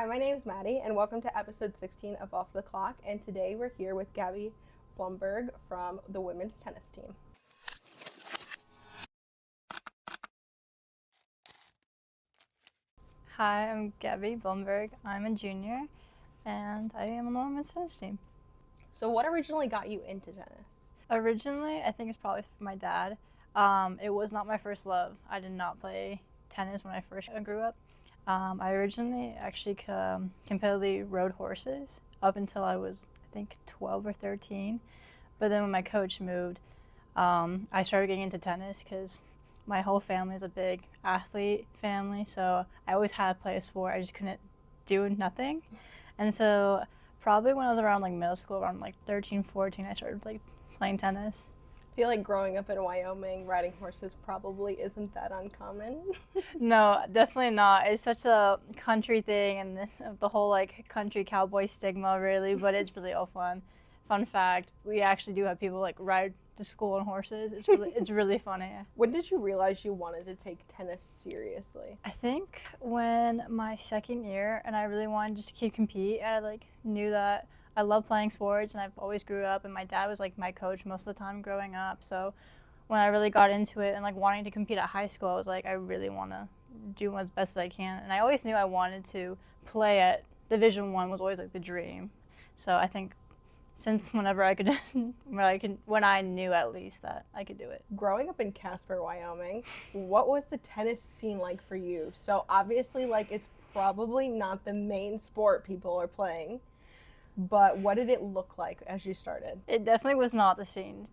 Hi, my name is Maddie, and welcome to episode 16 of Off the Clock. And today we're here with Gabby Blumberg from the women's tennis team. Hi, I'm Gabby Blumberg. I'm a junior, and I am on the women's tennis team. So, what originally got you into tennis? Originally, I think it's probably my dad. It was not my first love. I did not play tennis when I first grew up. I originally actually competitively rode horses up until I was, I think, 12 or 13. But then when my coach moved, I started getting into tennis because my whole family is a big athlete family, so I always had to play a sport. I just couldn't do nothing. And so probably when I was around like middle school, around like 13, 14, I started like playing tennis. I feel like growing up in Wyoming, riding horses probably isn't that uncommon. No, definitely not. It's such a country thing and the whole like country cowboy stigma really, but it's really all fun. Fun fact, we actually do have people like ride to school on horses. It's really funny. When did you realize you wanted to take tennis seriously? I think when my second year and I really wanted just to keep compete, I like knew that I love playing sports and I've always grew up and my dad was like my coach most of the time growing up. So when I really got into it and like wanting to compete at high school, I was like, I really want to do as best as I can. And I always knew I wanted to play at Division I was always like the dream. So I think since whenever I could, when I knew at least that I could do it. Growing up in Casper, Wyoming, what was the tennis scene like for you? So obviously, like, it's probably not the main sport people are playing, but what did it look like as you started? It definitely was not the scene.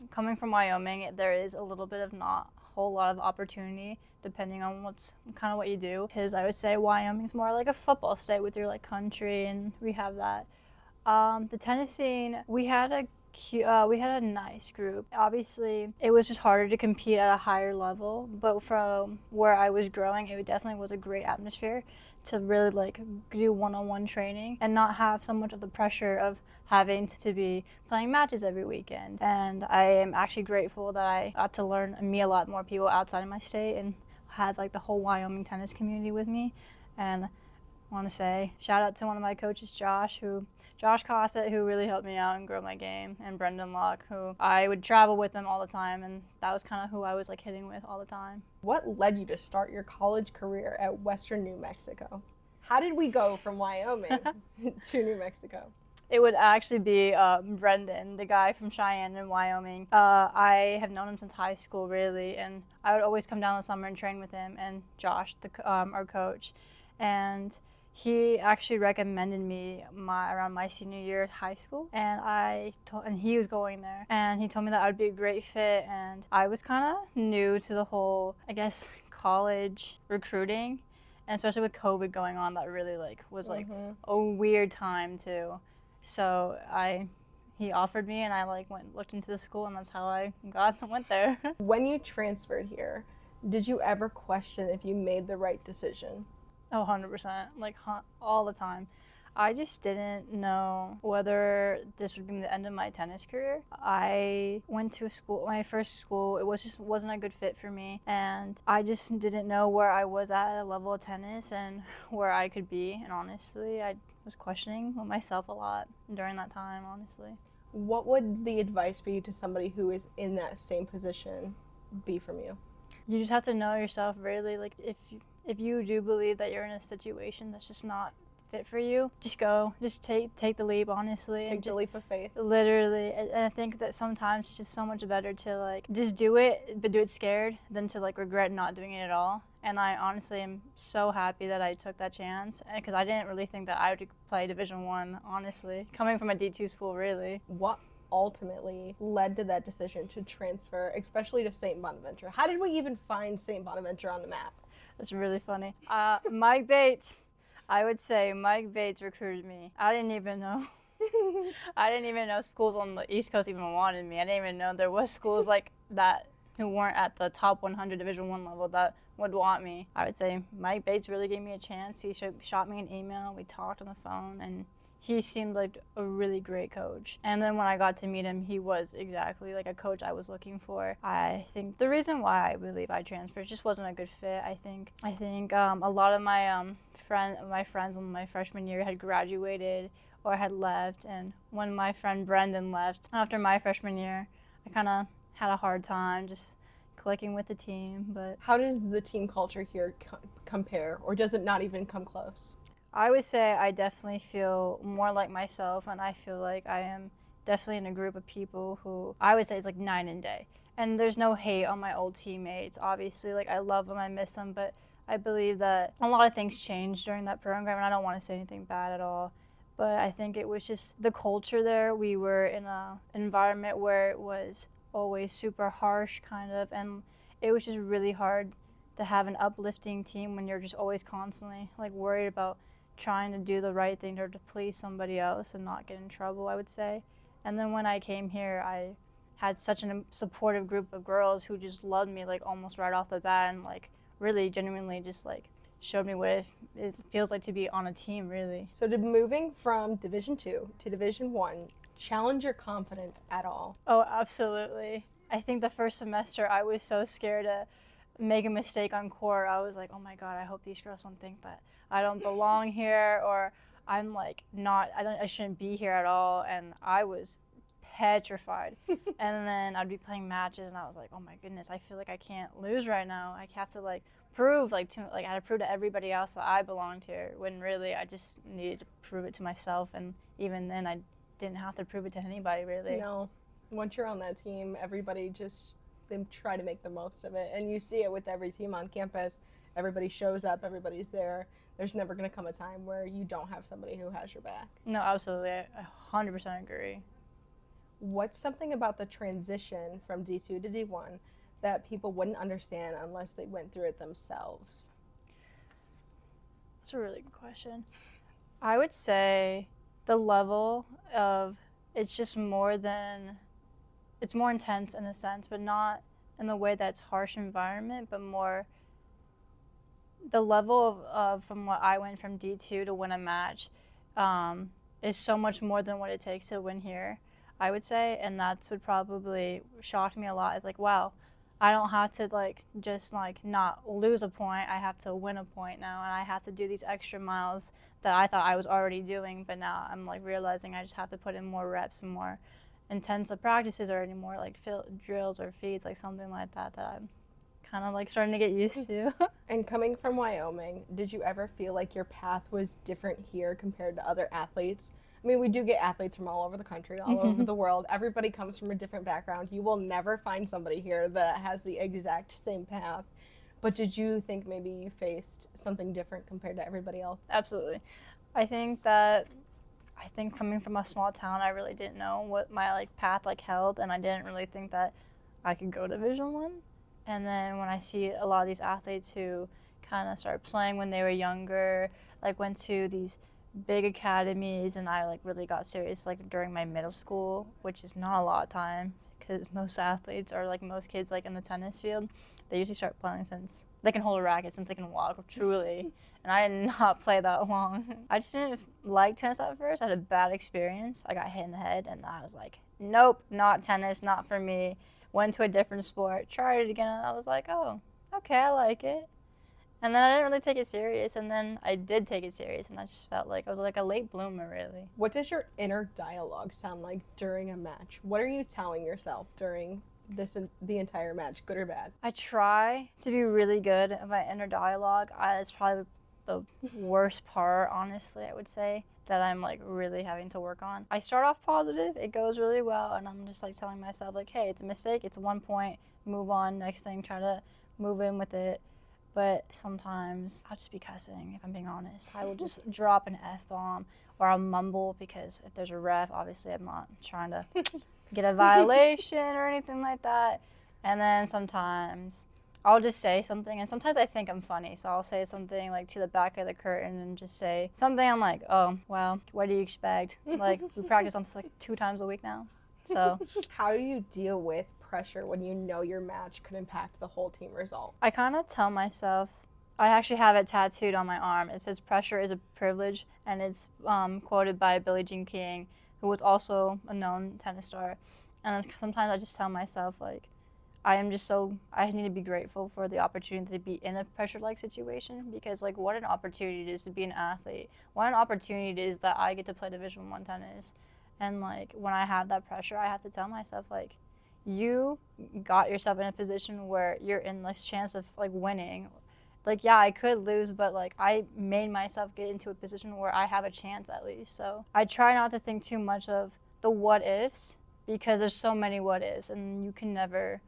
Coming from Wyoming, there is a little bit of not a whole lot of opportunity depending on what you do. Because I would say Wyoming's more like a football state with your like country, and we have that. The tennis scene, we had a nice group. Obviously, it was just harder to compete at a higher level, but from where I was growing, it definitely was a great atmosphere to really like do one-on-one training and not have so much of the pressure of having to be playing matches every weekend. And I am actually grateful that I got to learn and meet a lot more people outside of my state and had like the whole Wyoming tennis community with me. And I want to say shout out to one of my coaches, Josh Cossett, who really helped me out and grow my game, and Brendan Locke, who I would travel with them all the time, and that was kind of who I was like hitting with all the time. What led you to start your college career at Western New Mexico? How did we go from Wyoming to New Mexico? It would actually be Brendan, the guy from Cheyenne in Wyoming. I have known him since high school, really, and I would always come down in the summer and train with him, and Josh, our coach. And he actually recommended me around my senior year at high school, and he was going there, and he told me that I would be a great fit. And I was kind of new to the whole, I guess, college recruiting, and especially with COVID going on, that really was a weird time too. So he offered me, and I looked into the school, and that's how I went there. When you transferred here, did you ever question if you made the right decision? Oh, 100%, all the time. I just didn't know whether this would be the end of my tennis career. I went to my first school, it wasn't a good fit for me, and I just didn't know where I was at a level of tennis and where I could be, and honestly, I was questioning myself a lot during that time, honestly. What would the advice be to somebody who is in that same position be from you? You just have to know yourself, really. Like, if you do believe that you're in a situation that's just not fit for you, just go. Just take the leap, honestly. Take the leap of faith. Literally. And I think that sometimes it's just so much better to just do it, but do it scared, than to regret not doing it at all. And I honestly am so happy that I took that chance, because I didn't really think that I would play Division I, honestly, coming from a D2 school, really. What ultimately led to that decision to transfer, especially to St. Bonaventure? How did we even find St. Bonaventure on the map? That's really funny. Mike Bates, I would say Mike Bates recruited me. I didn't even know. I didn't even know schools on the East Coast even wanted me. I didn't even know there was schools like that who weren't at the top 100 Division I level that would want me. I would say Mike Bates really gave me a chance. He shot me an email. We talked on the phone, and he seemed like a really great coach. And then when I got to meet him, he was exactly like a coach I was looking for. I think the reason why I believe I transferred just wasn't a good fit. I think a lot of my friends in my freshman year had graduated or had left, and when my friend Brendan left after my freshman year, I kind of had a hard time just clicking with the team. But How does the team culture here compare, or does it not even come close? I would say I definitely feel more like myself, and I feel like I am definitely in a group of people who I would say it's like night and day. And there's no hate on my old teammates. Obviously, like I love them, I miss them, but I believe that a lot of things changed during that program, and I don't want to say anything bad at all. But I think it was just the culture there. We were in an environment where it was always super harsh, kind of, and it was just really hard to have an uplifting team when you're just always constantly like worried about trying to do the right thing or to please somebody else and not get in trouble, I would say. And then when I came here, I had such a supportive group of girls who just loved me like almost right off the bat and like really genuinely just like showed me what it feels like to be on a team, really. So did moving from Division 2 to Division 1 challenge your confidence at all? Oh, absolutely. I think the first semester I was so scared to make a mistake on court. I was like, oh my God, I hope these girls don't think that I don't belong here, or I'm like I shouldn't be here at all. And I was petrified. And then I'd be playing matches and I was like, oh my goodness, I feel like I can't lose right now. I have to like prove I had to prove to everybody else that I belonged here, when really I just needed to prove it to myself. And even then I didn't have to prove it to anybody, really. No. Once you're on that team, everybody just, they try to make the most of it. And you see it with every team on campus. Everybody shows up, everybody's there. There's never going to come a time where you don't have somebody who has your back. No, absolutely. I 100% agree. What's something about the transition from D2 to D1 that people wouldn't understand unless they went through it themselves? That's a really good question. I would say the level of, it's just more than, it's more intense in a sense, but not in the way that's harsh environment, but more the level of from what I went from D2 to win a match is so much more than what it takes to win here, I would say. And that's what probably shocked me a lot, is like, wow, I don't have to like just like not lose a point. I have to win a point now, and I have to do these extra miles that I thought I was already doing, but now I'm like realizing I just have to put in more reps and more intensive practices, or any more like drills or feeds, like something like that I'm kind of like starting to get used to. And coming from Wyoming, did you ever feel like your path was different here compared to other athletes? I mean, we do get athletes from all over the country, all over the world. Everybody comes from a different background. You will never find somebody here that has the exact same path. But did you think maybe you faced something different compared to everybody else? Absolutely. I think coming from a small town, I really didn't know what my like path like held, and I didn't really think that I could go to Division 1. And then when I see a lot of these athletes who kind of started playing when they were younger, like went to these big academies, and I like really got serious like during my middle school, which is not a lot of time because most athletes, or like most kids like in the tennis field, they usually start playing since they can hold a racket, since they can walk, truly. And I did not play that long. I just didn't like tennis at first. I had a bad experience. I got hit in the head, and I was like, nope, not tennis, not for me. Went to a different sport, tried it again, and I was like, oh, okay, I like it. And then I didn't really take it serious, and then I did take it serious, and I just felt like I was like a late bloomer, really. What does your inner dialogue sound like during a match? What are you telling yourself during the entire match, good or bad? I try to be really good at my inner dialogue. It's probably the worst part, honestly, I would say, that I'm like really having to work on. I start off positive, it goes really well, and I'm just like telling myself like, hey, it's a mistake, it's 1 point, move on, next thing, try to move in with it. But sometimes I'll just be cussing, if I'm being honest. I will just drop an F-bomb, or I'll mumble, because if there's a ref, obviously I'm not trying to get a violation or anything like that. And then sometimes I'll just say something, and sometimes I think I'm funny, so I'll say something like to the back of the curtain and just say something. I'm like, oh, well, what do you expect? Like, we practice on this like 2 times a week now. So how do you deal with pressure when you know your match could impact the whole team result? I kind of tell myself, I actually have it tattooed on my arm. It says "Pressure is a privilege," and it's quoted by Billie Jean King, who was also a known tennis star. And sometimes I just tell myself, like, I need to be grateful for the opportunity to be in a pressure-like situation, because, like, what an opportunity it is to be an athlete. What an opportunity it is that I get to play Division I tennis. And, like, when I have that pressure, I have to tell myself, like, you got yourself in a position where you're in this chance of, like, winning. Like, yeah, I could lose, but, like, I made myself get into a position where I have a chance at least. So I try not to think too much of the what ifs, because there's so many what ifs, and you can never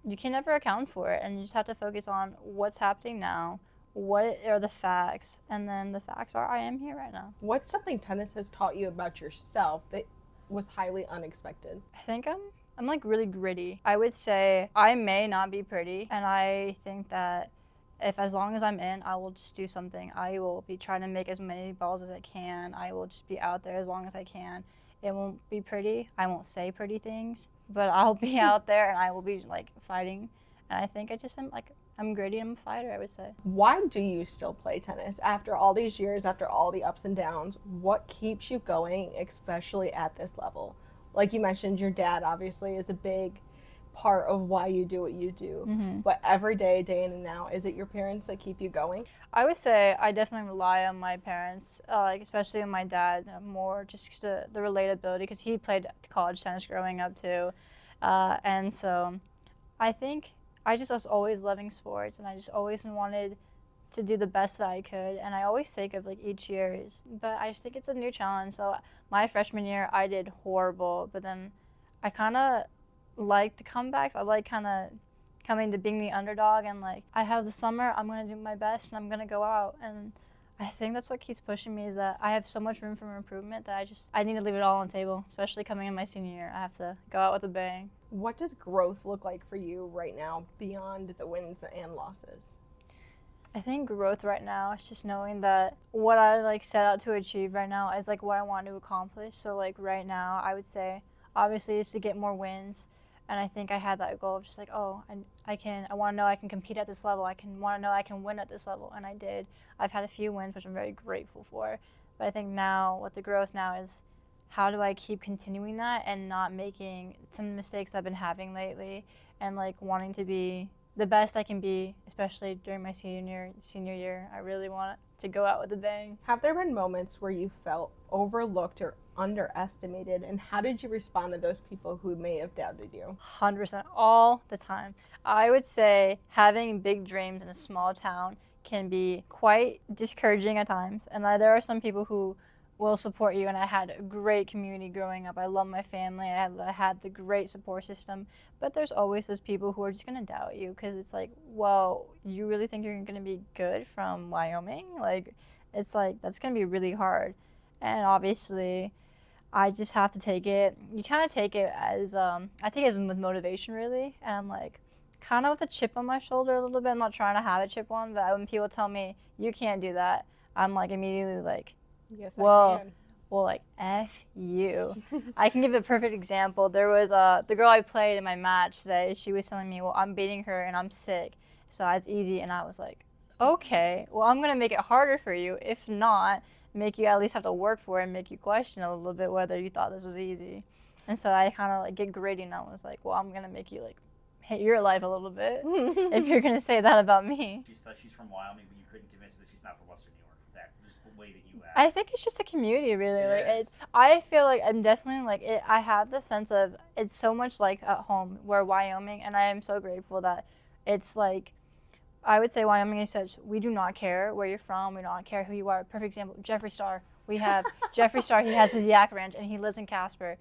account for it, and you just have to focus on what's happening now, what are the facts, and then the facts are I am here right now. What's something tennis has taught you about yourself that was highly unexpected? I think I'm like really gritty. I would say I may not be pretty, and I think that as long as I'm in, I will just do something. I will be trying to make as many balls as I can. I will just be out there as long as I can. It won't be pretty. I won't say pretty things, but I'll be out there and I will be like fighting. And I think I'm gritty. I'm a fighter, I would say. Why do you still play tennis after all these years, after all the ups and downs? What keeps you going, especially at this level? Like you mentioned, your dad obviously is a big part of why you do what you do. Mm-hmm. But every day, day in and out, is it your parents that keep you going? I would say I definitely rely on my parents, like especially on my dad, more just the relatability, because he played college tennis growing up too. And so I think I just was always loving sports, and I just always wanted to do the best that I could. And I always think of like each year but I just think it's a new challenge. So my freshman year, I did horrible, but then I kind of like the comebacks. I like kind of coming to being the underdog, and like I have the summer, I'm going to do my best and I'm going to go out. And I think that's what keeps pushing me, is that I have so much room for improvement that I need to leave it all on the table, especially coming in my senior year. I have to go out with a bang. What does growth look like for you right now beyond the wins and losses? I think growth right now is just knowing that what I like set out to achieve right now is like what I want to accomplish. So like right now, I would say obviously is to get more wins. And I think I had that goal of just like, oh, I want to know I can compete at this level. Want to know I can win at this level. And I did. I've had a few wins, which I'm very grateful for. But I think now what the growth now is, how do I keep continuing that and not making some mistakes that I've been having lately, and like wanting to be the best I can be, especially during my senior year. I really want to go out with a bang. Have there been moments where you felt overlooked or underestimated, and how did you respond to those people who may have doubted you? 100%, all the time. I would say having big dreams in a small town can be quite discouraging at times, and there are some people who will support you, and I had a great community growing up. I love my family. I had the great support system, but there's always those people who are just going to doubt you, because it's like, well, you really think you're going to be good from Wyoming? Like, it's like, that's going to be really hard. And obviously, I just have to take it. You kind of take it as, I take it with motivation, really. And I'm like, kind of with a chip on my shoulder a little bit. I'm not trying to have a chip on, but when people tell me, you can't do that, I'm like immediately like, yes, well, I can. Well, like, F you. I can give a perfect example. There was the girl I played in my match today. She was telling me, well, I'm beating her and I'm sick, so it's easy. And I was like, okay, well, I'm going to make it harder for you. If not, make you at least have to work for it and make you question a little bit whether you thought this was easy. And so I kind of like get gritty, and I was like, well, I'm going to make you like hate your life a little bit if you're going to say that about me. She said she's from Wyoming, but you couldn't convince her that she's not from Western New York. That just the way that you act. I think it's just a community, really. It is. I feel like I'm definitely like it. I have the sense of it's so much like at home, where Wyoming, and I am so grateful that it's like, I would say Wyoming is such, we do not care where you're from, we don't care who you are. Perfect example, Jeffree Star. We have Jeffree Star, he has his yak ranch, and he lives in Casper.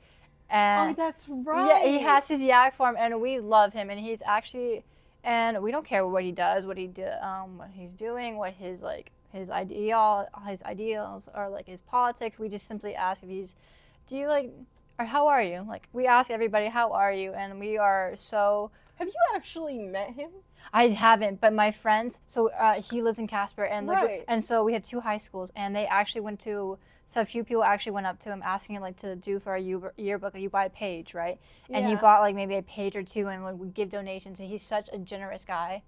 And Oh, that's right. yeah, he has his yak farm, and we love him, and he's actually, and we don't care what he does, what he's doing, what his like his ideals are, like his politics. We just simply ask if do you like, or how are you? Like, we ask everybody, how are you? And we are so. Have you actually met him? I haven't, but my friends. So he lives in Casper, and like, Right. and so we have 2 high schools, and they actually went to. So a few people actually went up to him asking him like to do for our yearbook. You buy a page, right? And he Yeah. bought like maybe a page or 2 and would give donations. And he's such a generous guy.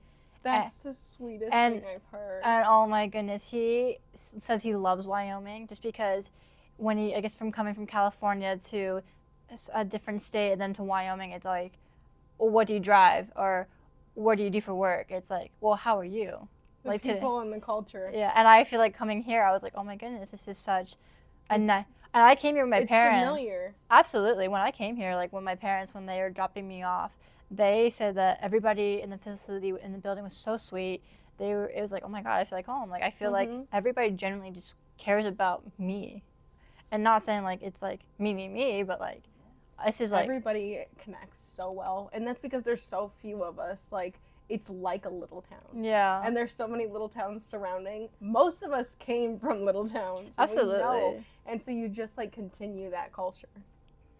That's the sweetest and- thing I've heard. And oh my goodness, he says he loves Wyoming just because when he, I guess from coming from California to a different state and then to Wyoming, it's like, well, what do you drive? Or what do you do for work? It's like, well, how are you? The Like people and the culture. Yeah, and I feel like coming here, I was like, oh my goodness, this is such a nice. And I came here with my parents. It's familiar. Absolutely. When I came here, like when my parents, when they were dropping me off, they said that everybody in the facility, in the building was so sweet. It was like, oh my God, I feel like home. Like, I feel like everybody genuinely just cares about me. And not saying like it's like me, but like, this is like. Everybody connects so well. And that's because there's so few of us. Like, it's like a little town. Yeah. And there's so many little towns surrounding. Most of us came from little towns. Absolutely. And so you just like continue that culture.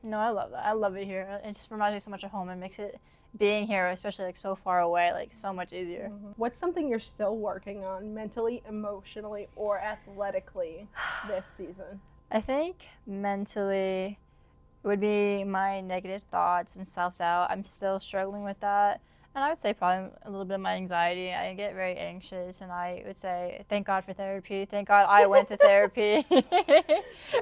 No, I love that. I love it here. It just reminds me so much of home. It makes it being here, especially like so far away, like so much easier. What's something you're still working on mentally, emotionally, or athletically this season? I think mentally would be my negative thoughts and self-doubt. I'm still struggling with that. And I would say probably a little bit of my anxiety. I get very anxious, and I would say, thank God for therapy. Thank God I went to therapy.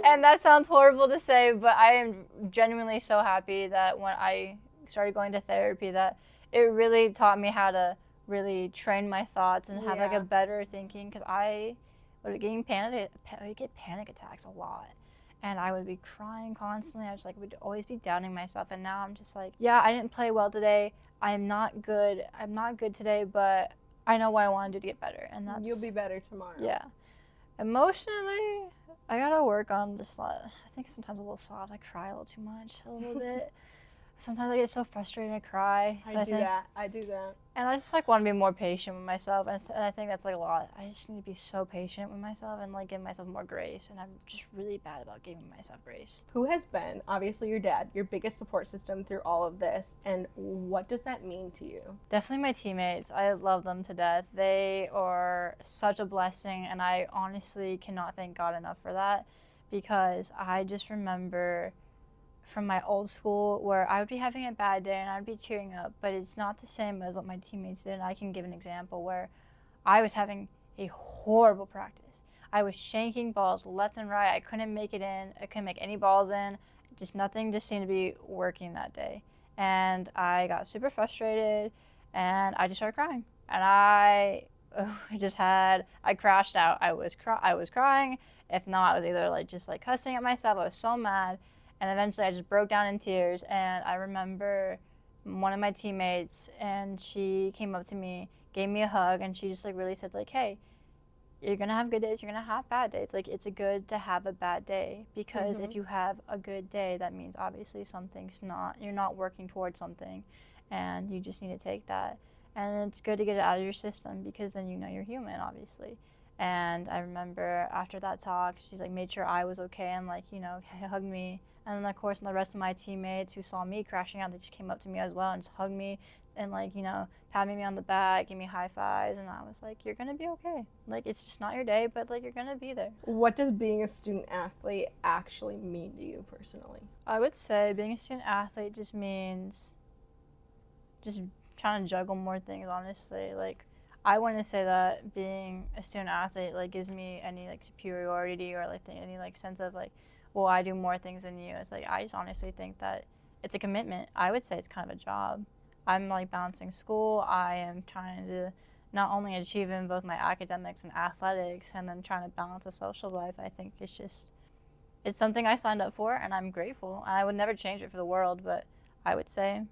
And that sounds horrible to say, but I am genuinely so happy that when I started going to therapy, that it really taught me how to really train my thoughts and have like a better thinking, because I would get panic attacks a lot. And I would be crying constantly. I was like, would always be doubting myself. And now I'm just like, yeah, I didn't play well today. I'm not good today, but I know what I want to do to get better. And that's. You'll be better tomorrow. Yeah. Emotionally, I gotta work on just, I think sometimes a little soft. I cry a little too much, a little bit. Sometimes I get so frustrated and I cry. So I do that. And I just like want to be more patient with myself, and I think that's like a lot. I just need to be so patient with myself and like give myself more grace, and I'm just really bad about giving myself grace. Who has been, obviously your dad, your biggest support system through all of this, and what does that mean to you? Definitely my teammates. I love them to death. They are such a blessing, and I honestly cannot thank God enough for that, because I just remember from my old school where I would be having a bad day and I'd be cheering up, but it's not the same as what my teammates did. And I can give an example where I was having a horrible practice. I was shanking balls left and right. I couldn't make it in. I couldn't make any balls in. Nothing just seemed to be working that day. And I got super frustrated and I just started crying. And I crashed out. I was crying. If not, I was either just cussing at myself. I was so mad. And eventually I just broke down in tears, and I remember one of my teammates, and she came up to me, gave me a hug, and she just really said hey, you're going to have good days, you're going to have bad days. It's good to have a bad day, because if you have a good day, that means obviously you're not working towards something, and you just need to take that. And it's good to get it out of your system, because then you know you're human, obviously. And I remember after that talk, she made sure I was okay and hugged me. And then of course the rest of my teammates who saw me crashing out, they just came up to me as well and just hugged me and patted me on the back, gave me high fives, and I was like, you're gonna be okay. It's just not your day, but you're gonna be there. What does being a student athlete actually mean to you personally? I would say being a student athlete just means just trying to juggle more things, honestly. I wouldn't say that being a student athlete gives me any superiority or any sense of well, I do more things than you. It's I just honestly think that it's a commitment. I would say it's kind of a job. I'm balancing school. I am trying to not only achieve in both my academics and athletics, and then trying to balance a social life. I think it's something I signed up for, and I'm grateful. And I would never change it for the world, but I would say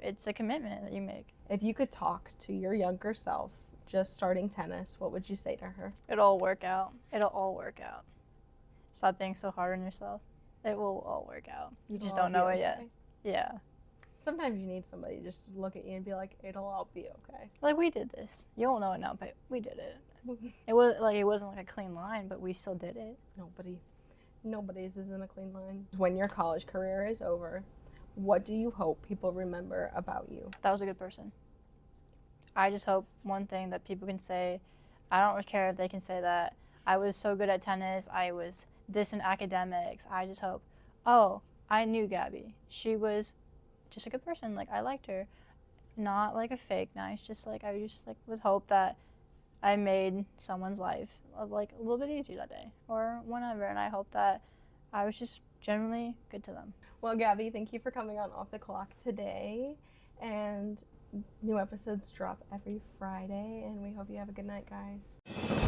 it's a commitment that you make. If you could talk to your younger self just starting tennis, what would you say to her? It'll all work out. It'll all work out. Stop being so hard on yourself. It will all work out. You just don't know it yet. Yeah. Sometimes you need somebody just to look at you and be like, it'll all be okay. We did this. You don't know it now, but we did it. It wasn't a clean line, but we still did it. Nobody's is in a clean line. When your college career is over, what do you hope people remember about you? That was a good person. I just hope one thing that people can say, I don't care if they can say that I was so good at tennis, I was this in academics. I just hope, oh, I knew Gabby. She was just a good person. I liked her. not like a fake nice, just like I just like would hope that I made someone's life like a little bit easier that day or whenever, and I hope that I was just generally good to them. Well, Gabby, thank you for coming on Off the Clock today. And new episodes drop every Friday, and we hope you have a good night, guys.